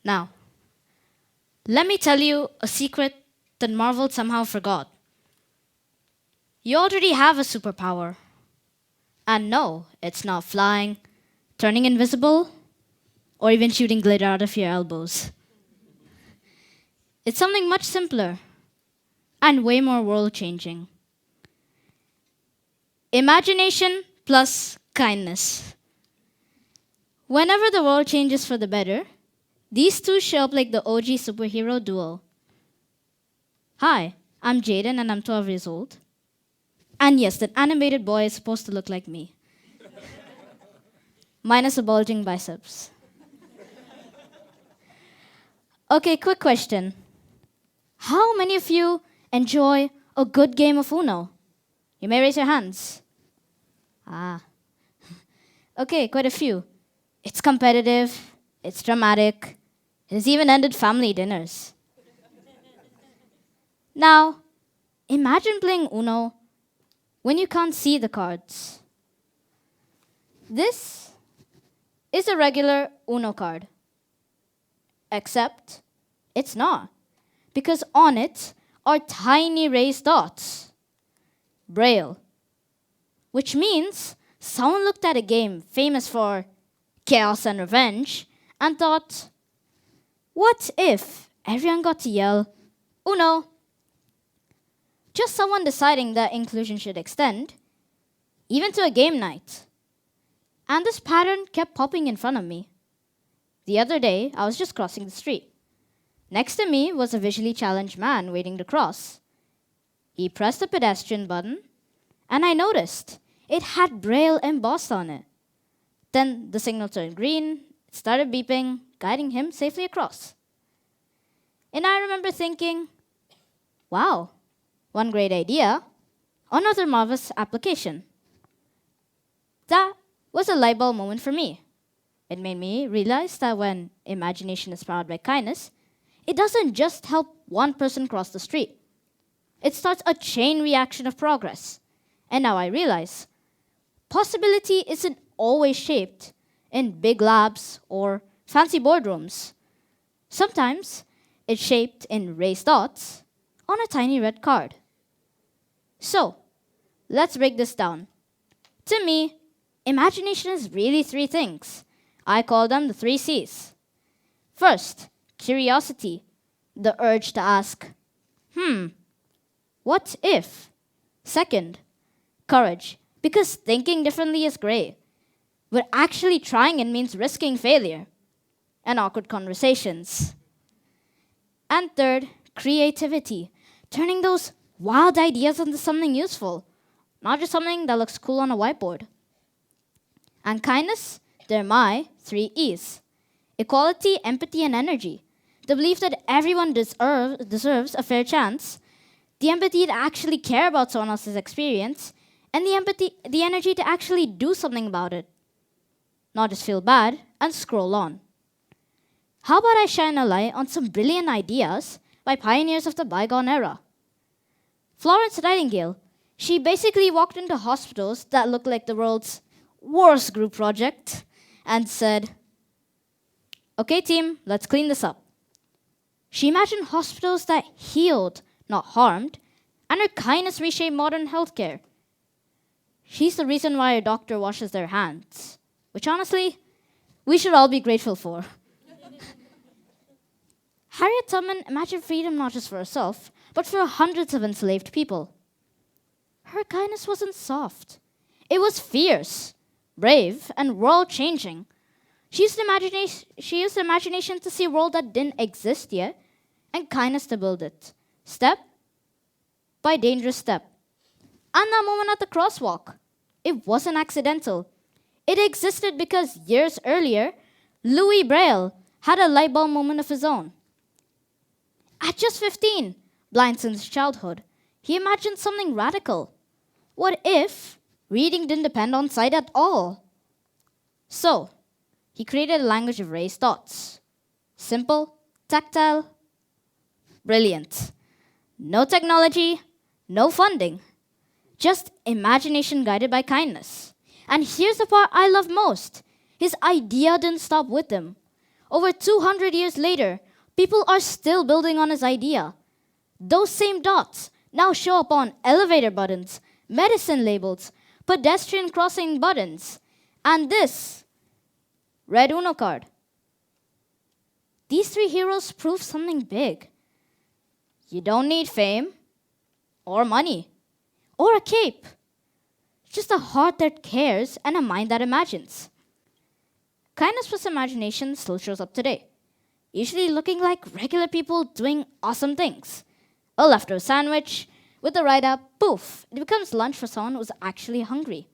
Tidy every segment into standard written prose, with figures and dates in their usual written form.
Now, let me tell you a secret that Marvel somehow forgot. You already have a superpower. And no, it's not flying, turning invisible, or even shooting glitter out of your elbows. It's something much simpler and way more world changing. Imagination plus kindness. Whenever the world changes for the better, these two show up like the OG superhero duo. Hi, I'm Jayden and I'm 12 years old. And yes, that animated boy is supposed to look like me, minus a bulging biceps. Okay, quick question. How many of you enjoy a good game of Uno? You may raise your hands. Okay, quite a few. It's competitive, it's dramatic, it has even ended family dinners. Now, imagine playing Uno when you can't see the cards. This is a regular Uno card, except it's not, because on it are tiny raised dots. Braille. Which means someone looked at a game famous for chaos and revenge and thought, what if everyone got to yell, Uno? Just someone deciding that inclusion should extend, even to a game night. And this pattern kept popping in front of me. The other day, I was just crossing the street. Next to me was a visually challenged man waiting to cross. He pressed the pedestrian button, and I noticed it had Braille embossed on it. Then the signal turned green, it started beeping, guiding him safely across. And I remember thinking, wow, one great idea, another marvelous application. That was a light bulb moment for me. It made me realize that when imagination is powered by kindness, it doesn't just help one person cross the street. It starts a chain reaction of progress. And now I realize, possibility isn't always shaped in big labs or fancy boardrooms. Sometimes it's shaped in raised dots on a tiny red card. So, let's break this down. To me, imagination is really three things. I call them the 3 C's. First, curiosity, the urge to ask, what if? Second, courage, because thinking differently is great, but actually trying it means risking failure and awkward conversations. And third, creativity, turning those wild ideas into something useful, not just something that looks cool on a whiteboard. And kindness, they're my 3 E's. Equality, empathy, and energy. The belief that everyone deserves a fair chance, the empathy to actually care about someone else's experience, and the energy to actually do something about it. Not just feel bad and scroll on. How about I shine a light on some brilliant ideas by pioneers of the bygone era? Florence Nightingale, she basically walked into hospitals that looked like the world's worst group project and said, okay team, let's clean this up. She imagined hospitals that healed, not harmed, and her kindness reshaped modern healthcare. She's the reason why a doctor washes their hands, which honestly, we should all be grateful for. Harriet Tubman imagined freedom not just for herself, but for hundreds of enslaved people. Her kindness wasn't soft. It was fierce, brave, and world-changing. She used imagination to see a world that didn't exist yet, and kindness to build it, step by dangerous step. And that moment at the crosswalk, it wasn't accidental. It existed because years earlier, Louis Braille had a light bulb moment of his own. At just 15, blind since childhood, he imagined something radical. What if reading didn't depend on sight at all? So, he created a language of raised dots. Simple, tactile, brilliant. No technology, no funding. Just imagination guided by kindness. And here's the part I love most. His idea didn't stop with him. Over 200 years later, people are still building on his idea. Those same dots now show up on elevator buttons, medicine labels, pedestrian crossing buttons, and this red Uno card. These three heroes prove something big. You don't need fame, or money, or a cape. Just a heart that cares and a mind that imagines. Kindness plus imagination still shows up today, usually looking like regular people doing awesome things. A leftover sandwich, with the right app, poof, it becomes lunch for someone who's actually hungry.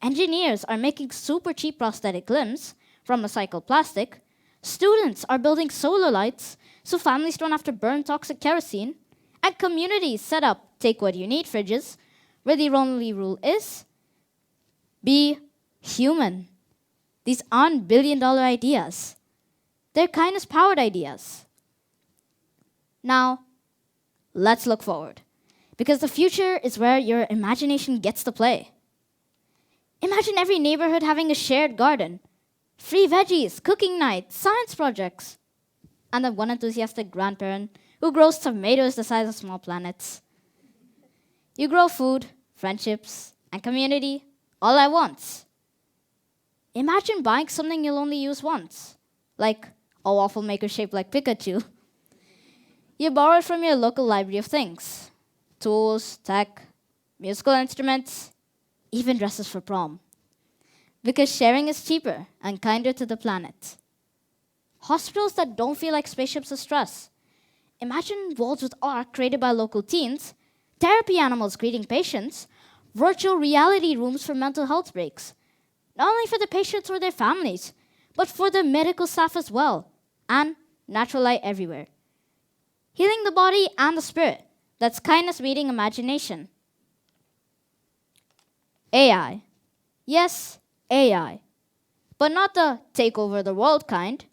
Engineers are making super cheap prosthetic limbs from recycled plastic. Students are building solar lights so families don't have to burn toxic kerosene. And communities set up take what you need fridges, where the only rule is be human. These aren't billion-dollar ideas. They're kindness-powered ideas. Now, let's look forward, because the future is where your imagination gets to play. Imagine every neighborhood having a shared garden, free veggies, cooking nights, science projects, and then one enthusiastic grandparent who grows tomatoes the size of small planets. You grow food, friendships, and community all at once. Imagine buying something you'll only use once, like a waffle maker shaped like Pikachu. You borrow it from your local library of things: tools, tech, musical instruments, even dresses for prom. Because sharing is cheaper and kinder to the planet. Hospitals that don't feel like spaceships of stress. Imagine worlds with art created by local teens, therapy animals greeting patients, virtual reality rooms for mental health breaks. Not only for the patients or their families, but for the medical staff as well, and natural light everywhere. Healing the body and the spirit. That's kindness meeting imagination. AI. Yes, AI. But not the take over the world kind,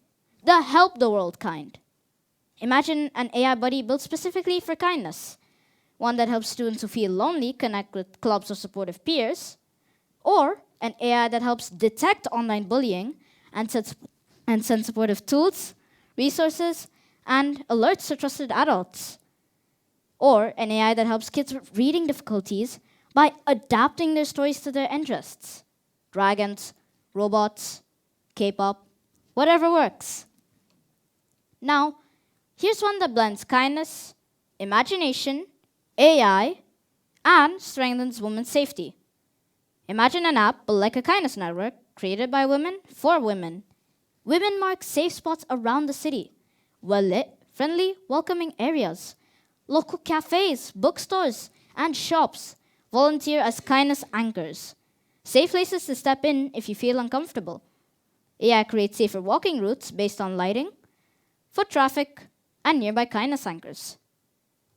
the help the world kind. Imagine an AI buddy built specifically for kindness. One that helps students who feel lonely connect with clubs or supportive peers. Or an AI that helps detect online bullying and send supportive tools, resources, and alerts to trusted adults. Or an AI that helps kids with reading difficulties by adapting their stories to their interests. Dragons, robots, K-pop, whatever works. Now, here's one that blends kindness, imagination, AI, and strengthens women's safety. Imagine an app built like a kindness network created by women for women. Women mark safe spots around the city, well-lit, friendly, welcoming areas. Local cafes, bookstores, and shops volunteer as kindness anchors. Safe places to step in if you feel uncomfortable. AI creates safer walking routes based on lighting, foot traffic, and nearby kindness anchors.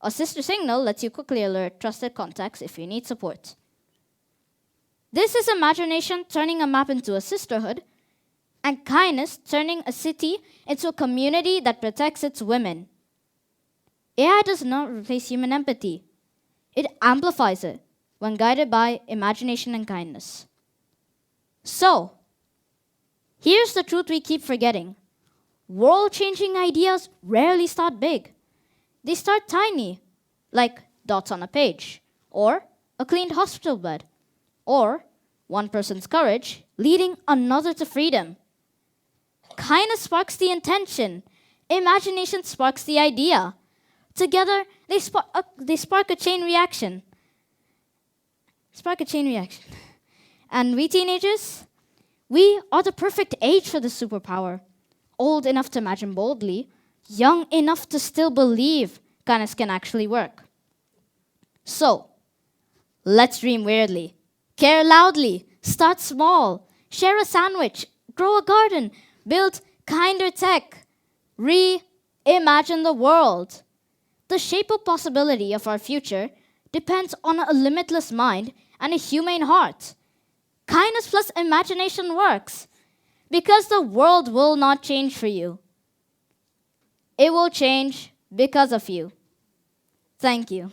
A sister signal lets you quickly alert trusted contacts if you need support. This is imagination turning a map into a sisterhood, and kindness turning a city into a community that protects its women. AI does not replace human empathy. It amplifies it when guided by imagination and kindness. So, here's the truth we keep forgetting. World-changing ideas rarely start big. They start tiny, like dots on a page, or a cleaned hospital bed, or one person's courage leading another to freedom. Kindness sparks the intention. Imagination sparks the idea. Together, they spark a chain reaction. And we teenagers, we are the perfect age for this superpower. Old enough to imagine boldly, young enough to still believe kindness can actually work. So, let's dream weirdly. Care loudly, start small, share a sandwich, grow a garden, build kinder tech, reimagine the world. The shape of possibility of our future depends on a limitless mind and a humane heart. Kindness plus imagination works because the world will not change for you. It will change because of you. Thank you.